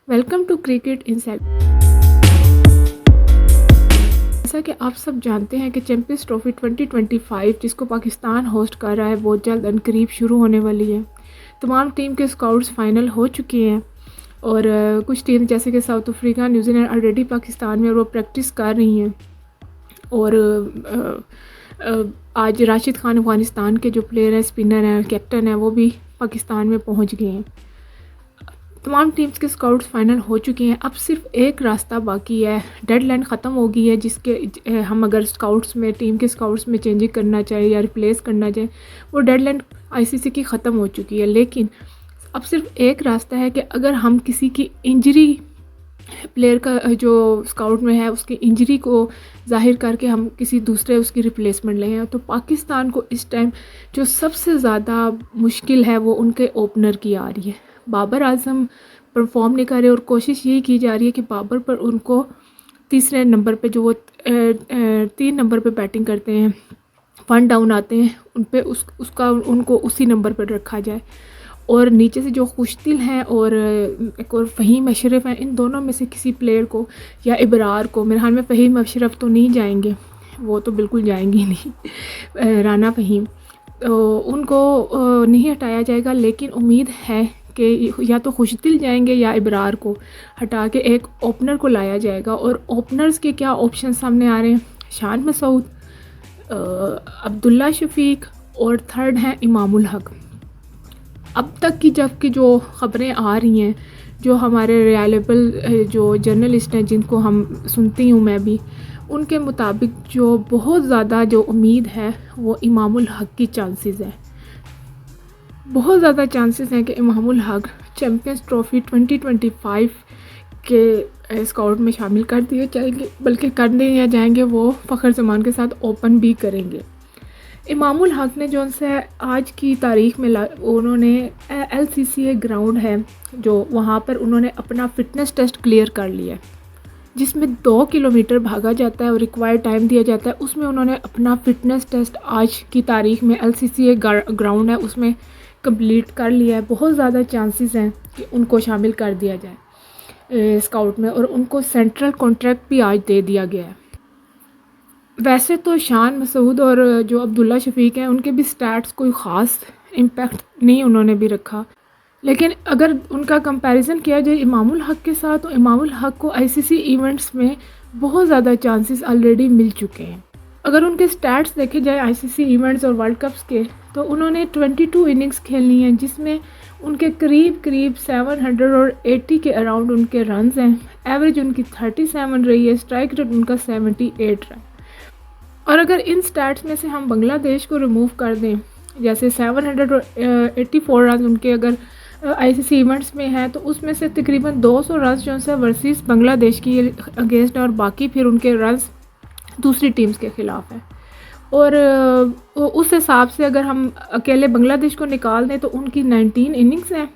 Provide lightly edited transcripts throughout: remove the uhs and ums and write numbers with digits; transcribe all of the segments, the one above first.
Welcome to cricket inside. जैसा कि आप सब जानते हैं कि चैंपियंस ट्रॉफी 2025 जिसको पाकिस्तान होस्ट कर रहा है बहुत जल्द अनकरीब शुरू होने वाली है। तमाम टीम के स्काउट्स फाइनल हो चुके हैं और कुछ टीम जैसे कि south Africa, New Zealand already Pakistan में और वो प्रैक्टिस कर रही हैं। और आज राशिद खान अफ़गानिस्तान के जो प्लेयर हैं, स्पिनर हैं, कैप्टन हैं, वो भी पाकिस्तान में पहुंच गए हैं। तमाम टीम्स के स्काउट्स फाइनल हो चुके हैं। अब सिर्फ एक रास्ता बाकी है, डेडलाइन ख़त्म हो गई है जिसके हम अगर स्काउट्स में टीम के स्काउट्स में चेंजिंग करना चाहें या रिप्लेस करना चाहें, वो डेडलाइन आईसीसी की ख़त्म हो चुकी है। लेकिन अब सिर्फ एक रास्ता है कि अगर हम किसी की इंजरी, प्लेयर का जो स्काउट में है उसकी इंजरी को जाहिर करके हम किसी दूसरे उसकी रिप्लेसमेंट लें, तो पाकिस्तान को इस टाइम जो सबसे ज़्यादा मुश्किल है वो उनके ओपनर की आ रही है। बाबर आजम परफॉर्म नहीं कर रहे और कोशिश यही की जा रही है कि बाबर पर उनको तीसरे नंबर पे जो वो 3 नंबर पे बैटिंग करते हैं, 1 डाउन आते हैं, उन पे उसका उनको उसी नंबर पर रखा जाए। और नीचे से जो खुशदिल हैं और एक और फ़हीम अशरफ हैं, इन दोनों में से किसी प्लेयर को या इबरार को, मेरे ख्याल में फ़हीम अशरफ तो नहीं जाएंगे, वो तो बिल्कुल जाएंगे नहीं, राना फ़हीम, तो उनको नहीं हटाया जाएगा। लेकिन उम्मीद है कि या तो खुशदिल जाएंगे या इबरार को हटा के एक ओपनर को लाया जाएगा। और ओपनर्स के क्या ऑप्शन सामने आ रहे हैं, शान मसूद, अब्दुल्ला शफीक और थर्ड हैं इमामुल हक। अब तक की जबकि जो ख़बरें आ रही हैं, जो हमारे रिलायबल जो जर्नलिस्ट हैं जिनको हम सुनती हूँ मैं भी, उनके मुताबिक जो बहुत ज़्यादा जो उम्मीद है वो इमामुल हक की चांसेस है। बहुत ज़्यादा चांसेस हैं कि इमामुल हक चैम्पियंस ट्रॉफी 2025 के स्काउट में शामिल कर दिए जाएंगे, बल्कि कर दिए जाएंगे, वो फ़खर जमान के साथ ओपन भी करेंगे। इमामुल हक ने जो उनसे आज की तारीख़ में उन्होंने LCCA ग्राउंड है जो वहाँ पर उन्होंने अपना फ़िटनेस टेस्ट क्लियर कर लिया, जिसमें 2 किलोमीटर भागा जाता है और रिक्वायर्ड टाइम दिया जाता है। उसमें उन्होंने अपना फ़िटनेस टेस्ट आज की तारीख़ में LCCA ग्राउंड है उसमें कंप्लीट कर लिया है। बहुत ज़्यादा चांसेस हैं कि उनको शामिल कर दिया जाए स्काउट में, और उनको सेंट्रल कॉन्ट्रैक्ट भी आज दे दिया गया है। वैसे तो शान मसूद और जो अब्दुल्ला शफीक हैं उनके भी स्टैट्स कोई ख़ास इम्पैक्ट नहीं उन्होंने भी रखा, लेकिन अगर उनका कंपैरिजन किया जाए इमामुल हक के साथ, तो इमामुल हक को ICC इवेंट्स में बहुत ज़्यादा चांसेस ऑलरेडी मिल चुके हैं। अगर उनके स्टैट्स देखे जाए ICC इवेंट्स और वर्ल्ड कप्स के, तो उन्होंने 22 इनिंग्स खेलनी है जिसमें उनके करीब 780 के अराउंड उनके रन्स हैं। एवरेज उनकी 37 रही है, स्ट्राइक रेट उनका 78 रहा। और अगर इन स्टैट्स में से हम बांग्लादेश को रिमूव कर दें, जैसे 784 रन उनके अगर ICC इवेंट्स में है, तो उसमें से तकरीबन 200 रन जो है वर्सेस बांग्लादेश की अगेंस्ट है, और बाकी फिर उनके रन्स दूसरी टीम्स के ख़िलाफ़ है। और उस हिसाब से अगर हम अकेले बांग्लादेश को निकाल दें तो उनकी 19 इनिंग्स हैं,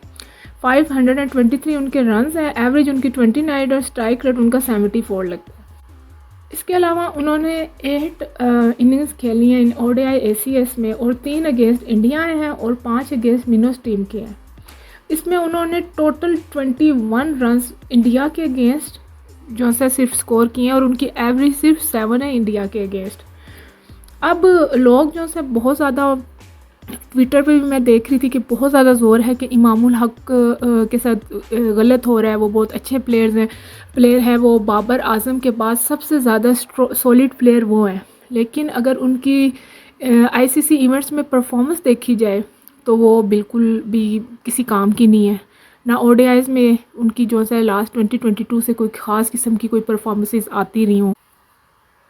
523 उनके रन्स हैं, एवरेज उनकी 29 और स्ट्राइक रेट उनका 74 लगता है। इसके अलावा उन्होंने 8 इनिंग्स खेली हैं इन ODI ACS में, और 3 अगेंस्ट इंडिया हैं और 5 अगेंस्ट मिनोस टीम के हैं। इसमें उन्होंने टोटल 21 रन्स इंडिया के अगेंस्ट जो है सिर्फ स्कोर किए हैं, और उनकी एवरेज सिर्फ 7 है इंडिया के अगेंस्ट। अब लोग जो है बहुत ज़्यादा ट्विटर पे भी मैं देख रही थी कि बहुत ज़्यादा ज़ोर है कि इमामुल हक के साथ गलत हो रहा है, वो बहुत अच्छे प्लेयर हैं, वो बाबर आजम के बाद सबसे ज़्यादा सॉलिड प्लेयर वो हैं। लेकिन अगर उनकी ICC इवेंट्स में परफॉर्मेंस देखी जाए तो वो बिल्कुल भी किसी काम की नहीं है। ना ODIs में उनकी जो है लास्ट 2022 से कोई ख़ास किस्म की कोई परफॉर्मेंसेस आती रही हूँ।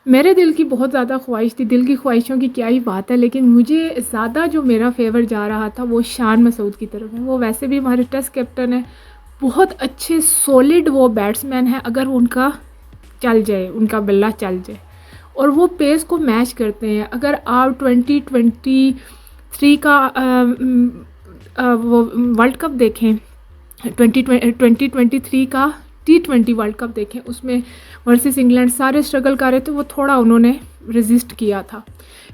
मेरे दिल की बहुत ज़्यादा ख्वाहिश थी, दिल की ख्वाहिशों की क्या ही बात है, लेकिन मुझे ज़्यादा जो मेरा फेवर जा रहा था वो शान मसूद की तरफ है। वो वैसे भी हमारे टेस्ट कैप्टन है, बहुत अच्छे सॉलिड वो बैट्समैन है। अगर उनका चल जाए, उनका बल्ला चल जाए और वो पेस को मैच करते हैं। अगर आप 2023 का वो वर्ल्ड कप देखें, 2023 का T20 वर्ल्ड कप देखें, उसमें वर्सेस इंग्लैंड सारे स्ट्रगल कर रहे थे, वो थोड़ा उन्होंने रेजिस्ट किया था।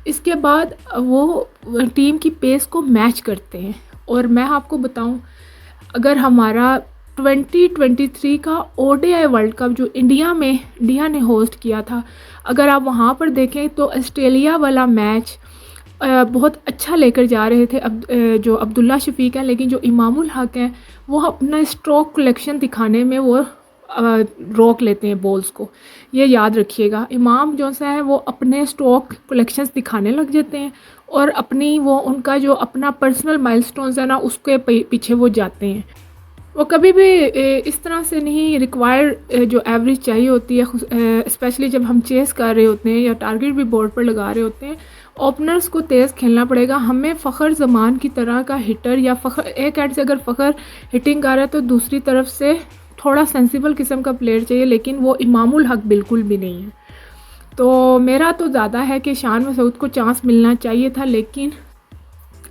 इसके बाद वो टीम की पेस को मैच करते हैं। और मैं आपको बताऊं, अगर हमारा 2023 का ओडीआई वर्ल्ड कप जो इंडिया ने होस्ट किया था, अगर आप वहाँ पर देखें तो ऑस्ट्रेलिया वाला मैच बहुत अच्छा लेकर जा रहे थे जो अब्दुल्ला शफीक हैं, लेकिन जो इमामुल हक हैं वो अपना स्ट्रोक कलेक्शन दिखाने में वो रोक लेते हैं बॉल्स को। ये याद रखिएगा, इमाम जो सा है वो अपने स्ट्रोक कलेक्शंस दिखाने लग जाते हैं और अपनी वो उनका जो अपना पर्सनल माइलस्टोन्स है ना उसके पीछे वो जाते हैं। वो कभी भी इस तरह से नहीं रिक्वायर्ड जो एवरेज चाहिए होती है, स्पेशली जब हम चेस कर रहे होते हैं या टारगेट भी बोर्ड पर लगा रहे होते हैं। ओपनर्स को तेज़ खेलना पड़ेगा। हमें फ़खर जमान की तरह का हिटर या एक एंड से अगर फ़खर हिटिंग कर रहा है तो दूसरी तरफ से थोड़ा सेंसिबल किस्म का प्लेयर चाहिए, लेकिन वो इमामुल हक बिल्कुल भी नहीं है। तो मेरा तो ज़्यादा है कि शान मसूद को चांस मिलना चाहिए था, लेकिन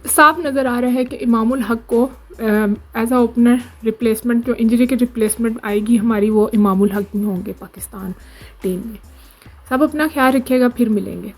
साफ नज़र आ रहा है कि इमामुल हक को एज आ ओपनर रिप्लेसमेंट, जो इंजरी की रिप्लेसमेंट आएगी हमारी, वो इमामुल हक नहीं होंगे पाकिस्तान टीम में। सब अपना ख्याल रखिएगा, फिर मिलेंगे।